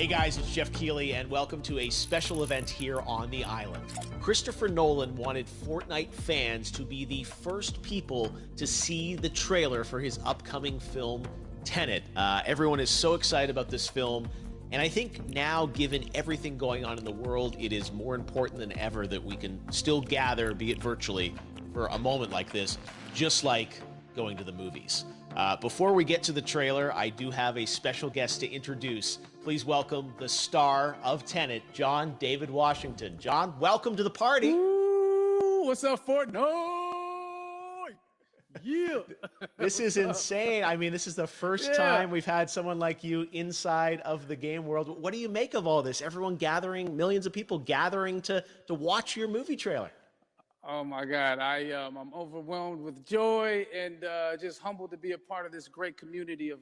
Hey guys, it's Jeff Keighley, and welcome to a special event here on the island. Christopher Nolan wanted Fortnite fans to be the first people to see the trailer for his upcoming film, Tenet. Everyone is so excited about this film, and I think now, given everything going on in the world, it is more important than ever that we can still gather, be it virtually, for a moment like this, just like going to the movies. Before we get to the trailer, I do have a special guest to introduce. Please welcome the star of Tenet, John David Washington. John, welcome to the party. Ooh, what's up, Fortnite? Yeah. This is insane. I mean, this is the first time we've had someone like you inside of the game world. What do you make of all this? Everyone gathering, millions of people gathering to watch your movie trailer. Oh my God, I'm overwhelmed with joy and just humbled to be a part of this great community of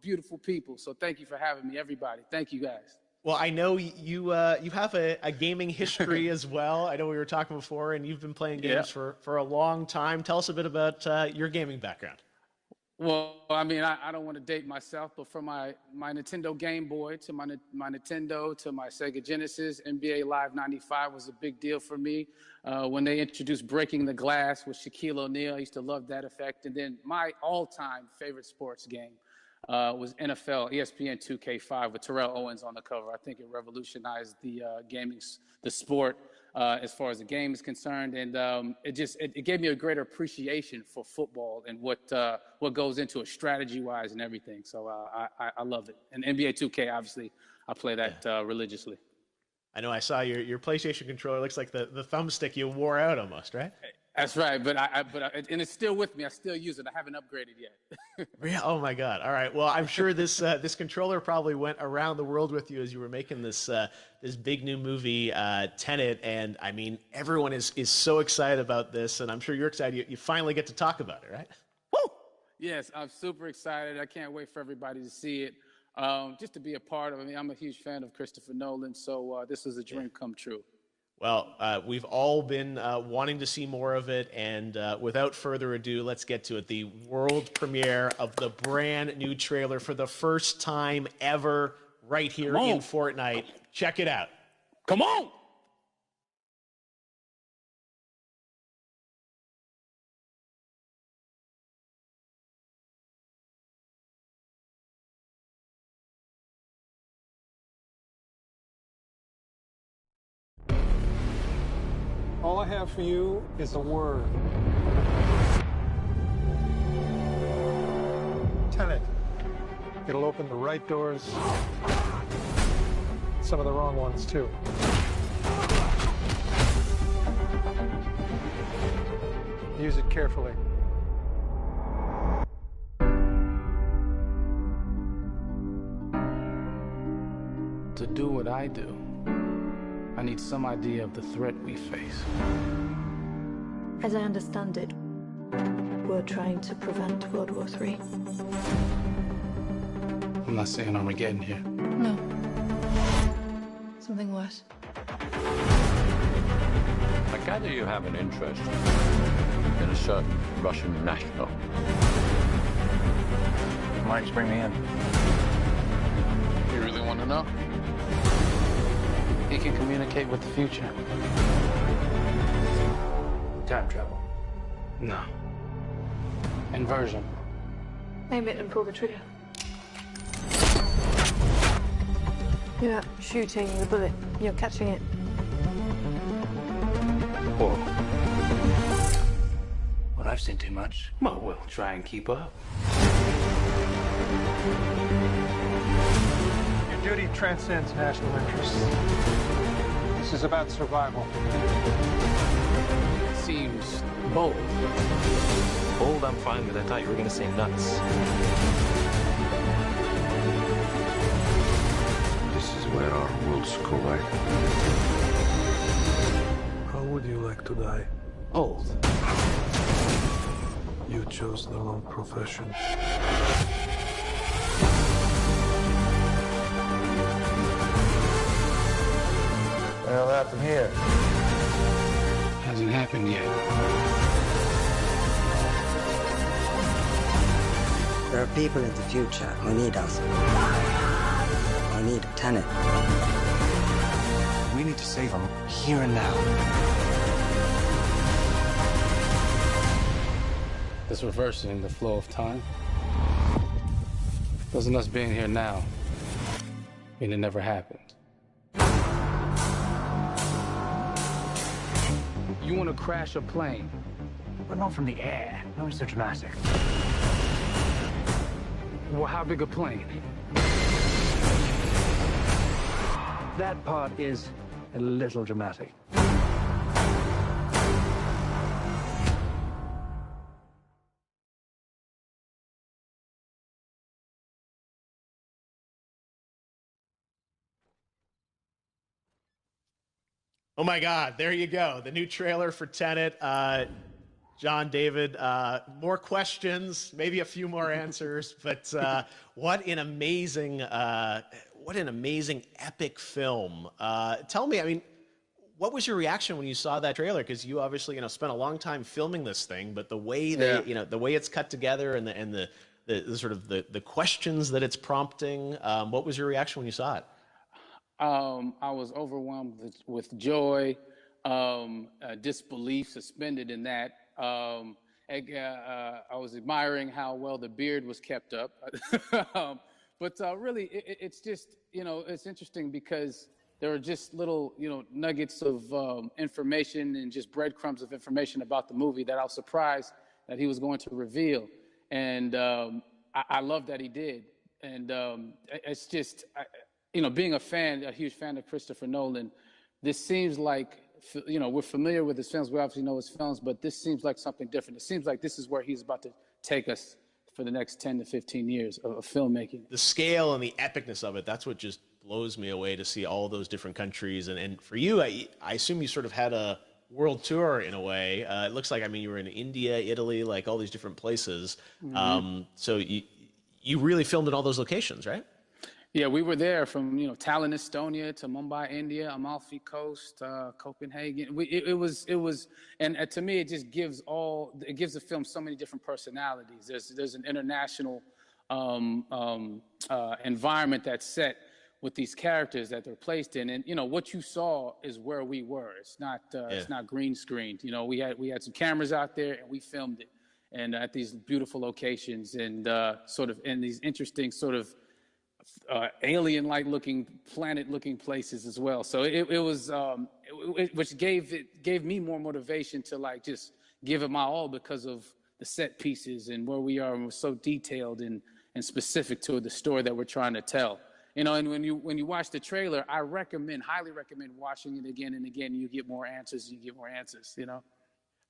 beautiful people. So thank you for having me, everybody. Thank you, guys. Well, I know you have a gaming history as well. I know we were talking before, and you've been playing games for a long time. Tell us a bit about your gaming background. Well, I mean, I don't want to date myself, but from my Nintendo Game Boy to my Nintendo to my Sega Genesis, NBA Live 95 was a big deal for me. When they introduced Breaking the Glass with Shaquille O'Neal, I used to love that effect. And then my all-time favorite sports game was NFL ESPN 2K5 with Terrell Owens on the cover. I think it revolutionized the the sport as far as the game is concerned, and it gave me a greater appreciation for football and what goes into it strategy-wise and everything. So I love it. And NBA 2K, obviously, I play that religiously. I know I saw your PlayStation controller. Looks like the thumbstick you wore out almost, right? That's right, but and it's still with me. I still use it. I haven't upgraded yet. Oh my God! All right. Well, I'm sure this controller probably went around the world with you as you were making this big new movie, Tenet. And I mean, everyone is so excited about this, and I'm sure you're excited. You finally get to talk about it, right? Woo! Yes, I'm super excited. I can't wait for everybody to see it. Just to be a part of it. I mean, I'm a huge fan of Christopher Nolan, so this is a dream come true. Well, we've all been wanting to see more of it, and without further ado, let's get to it. The world premiere of the brand new trailer for the first time ever right here in Fortnite. Check it out. Come on! All I have for you is a word. Tenet. It'll open the right doors, some of the wrong ones too. Use it carefully. To do what I do, I need some idea of the threat we face. As I understand it, we're trying to prevent World War III. I'm not saying Armageddon here. No. Something worse. I gather you have an interest in a certain Russian national. Why don't you bring me in? You really want to know? He can communicate with the future. Time travel. No. Inversion. Aim it and pull the trigger. You're not shooting the bullet, you're catching it. Whoa. Well, I've seen too much. Well, we'll try and keep up. Your duty transcends national interests. This is about survival. Seems bold. Bold, I'm fine with. I thought you were going to say nuts. This is where our worlds collide. How would you like to die? Old. You chose the wrong profession. What happened here? Hasn't happened yet. There are people in the future who need us. I need Trenet. We need to save him here and now. This reversing the flow of time. Doesn't us being here now mean it never happened? You want to crash a plane? But not from the air. No, it's so dramatic. Well, how big a plane? That part is a little dramatic. Oh my God, there you go. The new trailer for Tenet. John, David, more questions, maybe a few more answers, but what an amazing epic film. Tell me, I mean, what was your reaction when you saw that trailer? Because you obviously, spent a long time filming this thing, but the way the way it's cut together and the sort of the questions that it's prompting, what was your reaction when you saw it? I was overwhelmed with joy, disbelief, suspended in that. I was admiring how well the beard was kept up. But really, it's just, it's interesting because there are just little, nuggets of information and just breadcrumbs of information about the movie that I was surprised that he was going to reveal. And I love that he did. And it's just... being a huge fan of Christopher Nolan, this seems like, we're familiar with his films. We obviously know his films, but this seems like something different. It seems like this is where he's about to take us for the next 10 to 15 years of filmmaking. The scale and the epicness of it, that's what just blows me away, to see all those different countries. And for you, I assume you sort of had a world tour in a way. It looks like, you were in India, Italy, like all these different places. Mm-hmm. So you really filmed in all those locations, right? Yeah, we were there from Tallinn, Estonia, to Mumbai, India, Amalfi Coast, Copenhagen. It was, and to me, it just gives the film so many different personalities. There's an international environment that's set with these characters that they're placed in, and what you saw is where we were. It's not green screened. We had some cameras out there and we filmed it, and at these beautiful locations and sort of in these interesting sort of alien-like looking, planet-looking places as well. So it was, which gave me more motivation to just give it my all because of the set pieces and where we are, and we're so detailed and specific to the story that we're trying to tell. And when you watch the trailer, I highly recommend watching it again and again. You get more answers.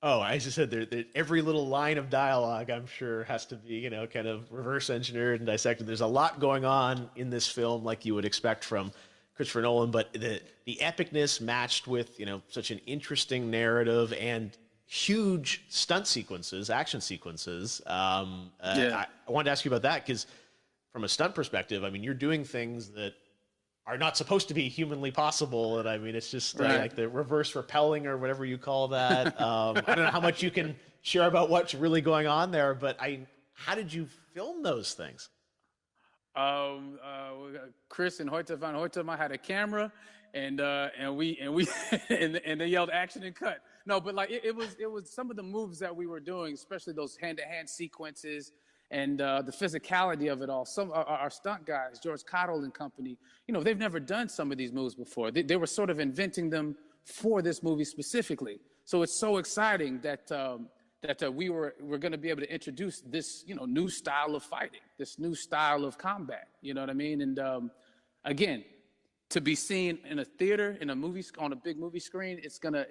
Oh, I just said every little line of dialogue, I'm sure, has to be, kind of reverse engineered and dissected. There's a lot going on in this film, like you would expect from Christopher Nolan, but the epicness matched with, such an interesting narrative and huge stunt sequences, action sequences. I wanted to ask you about that because from a stunt perspective, you're doing things that are not supposed to be humanly possible. And it's just like the reverse rappelling or whatever you call that. I don't know how much you can share about what's really going on there, but how did you film those things? Chris and Hoyte van Hoytema had a camera and they yelled action and cut. No, but it was some of the moves that we were doing, especially those hand-to-hand sequences, and the physicality of it all. Some our stunt guys, George Cottle and company, they've never done some of these moves before. They were sort of inventing them for this movie specifically. So it's so exciting that we're going to be able to introduce this new style of fighting, this new style of combat. You know what I mean? And again, to be seen in a theater, in a movie, on a big movie screen, it's gonna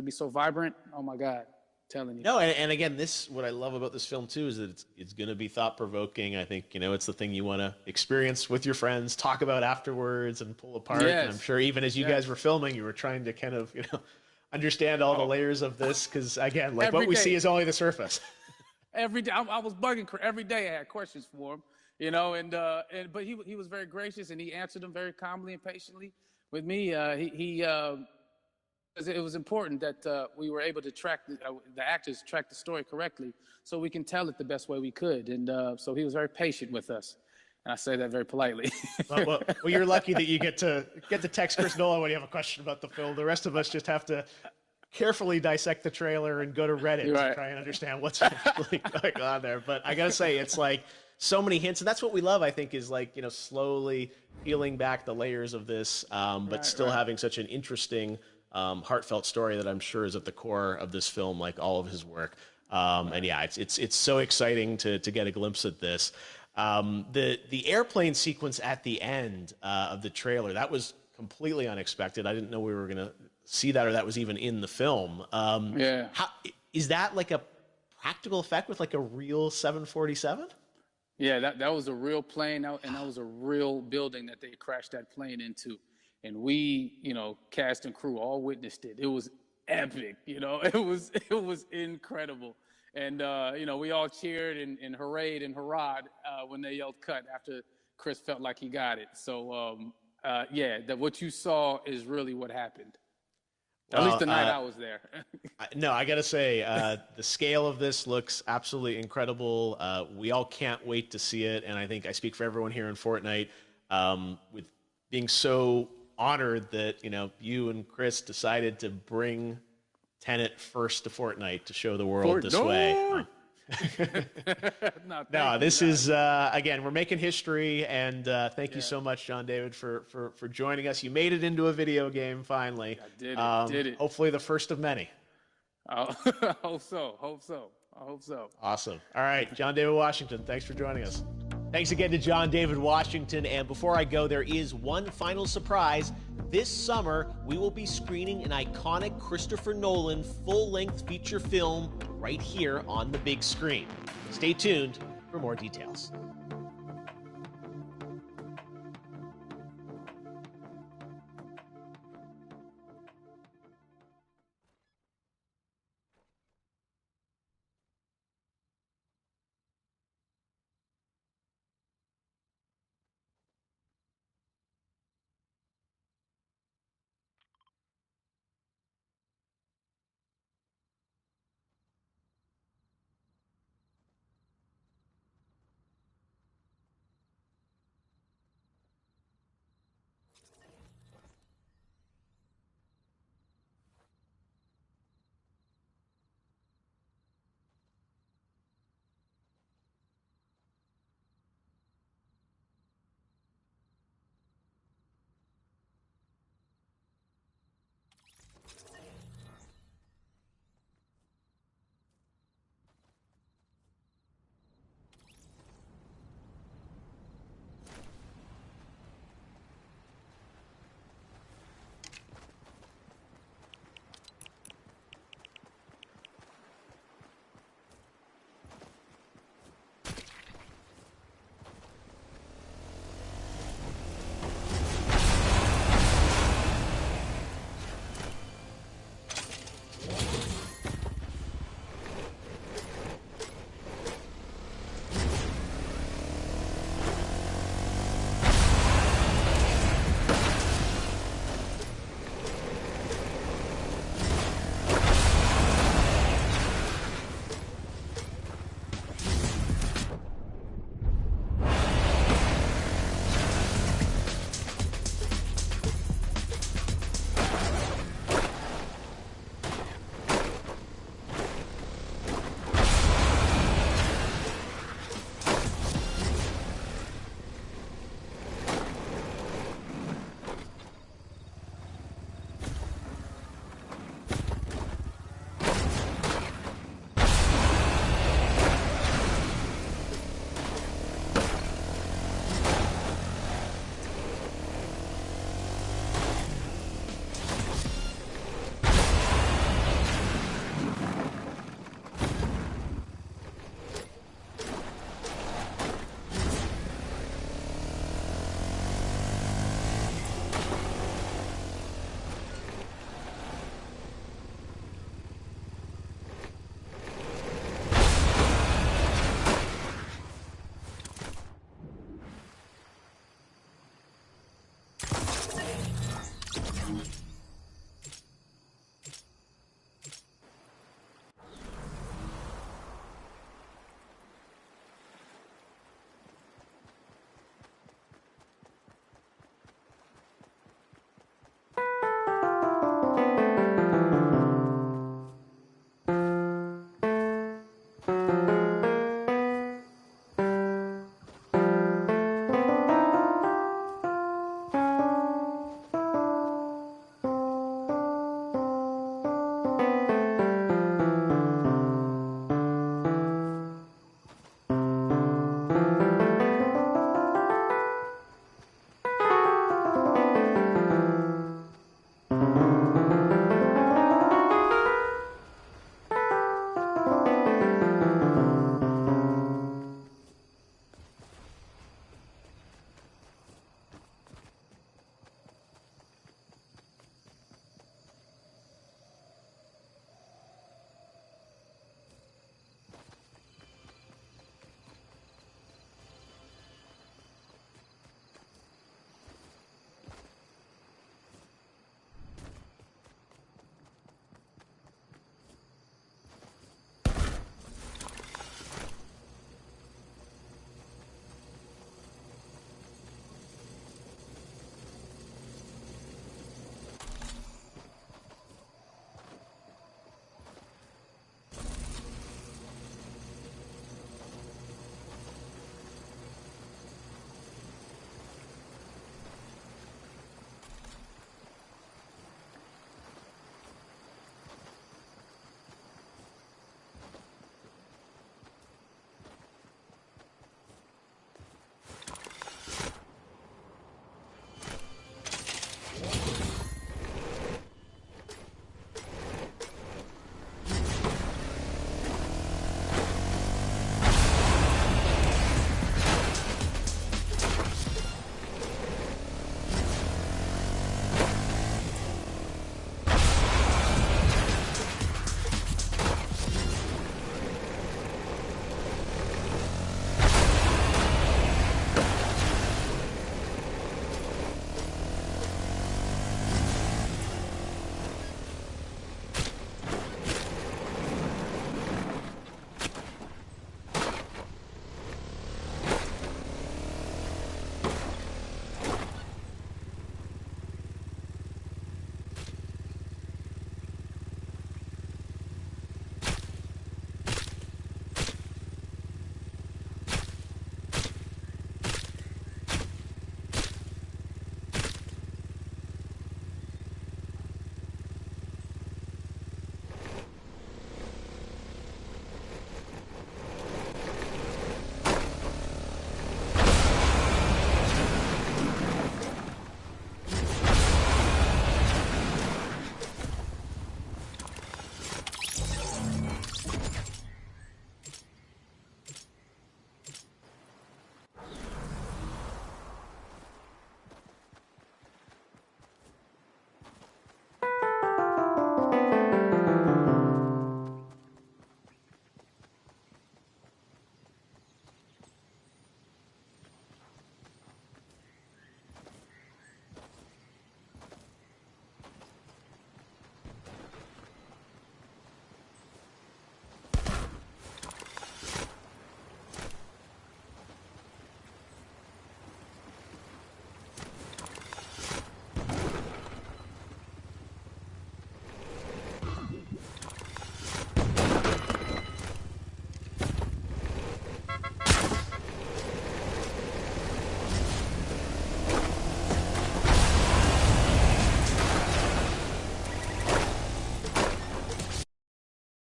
be so vibrant. Oh my God. Telling you. No, and again, what I love about this film too is that it's going to be thought-provoking. I think it's the thing you want to experience with your friends, talk about afterwards, and pull apart. Yes. And I'm sure even as you guys were filming, you were trying to kind of understand all the layers of this, because again, like what we see is only the surface. Every day, I was bugging every day. I had questions for him, but he was very gracious and he answered them very calmly and patiently with me. It was important that we were able to track the actors the story correctly, so we can tell it the best way we could. And so he was very patient with us. And I say that very politely. Well, you're lucky that you get to text Chris Nolan when you have a question about the film. The rest of us just have to carefully dissect the trailer and go to Reddit to try and understand what's actually going on there. But I gotta say, it's like so many hints, and that's what we love. I think is like, you know, slowly peeling back the layers of this, but still having such an interesting, heartfelt story that I'm sure is at the core of this film, like all of his work. And yeah, it's so exciting to get a glimpse at this. The airplane sequence at the end of the trailer, that was completely unexpected. I didn't know we were gonna see that, or that was even in the film. How, is that like a practical effect with like a real 747? Yeah, that was a real plane, and that was a real building that they crashed that plane into. And we, you know, cast and crew all witnessed it. It was epic, you know. It was incredible. And, you know, we all cheered and hurrayed and hurrahed when they yelled cut after Chris felt like he got it. So, yeah, what you saw is really what happened. At least the night I was there. No, I got to say, the scale of this looks absolutely incredible. We all can't wait to see it. And I think I speak for everyone here in Fortnite with being so honored that, you know, you and Chris decided to bring Trenet first to Fortnite to show the world this way. No, this is, again, we're making history, and thank you so much, John David, for joining us. You made it into a video game, finally. I did it. Hopefully the first of many. I hope so. Awesome. All right, John David Washington, thanks for joining us. Thanks again to John David Washington. And before I go, there is one final surprise. This summer, we will be screening an iconic Christopher Nolan full-length feature film right here on the big screen. Stay tuned for more details.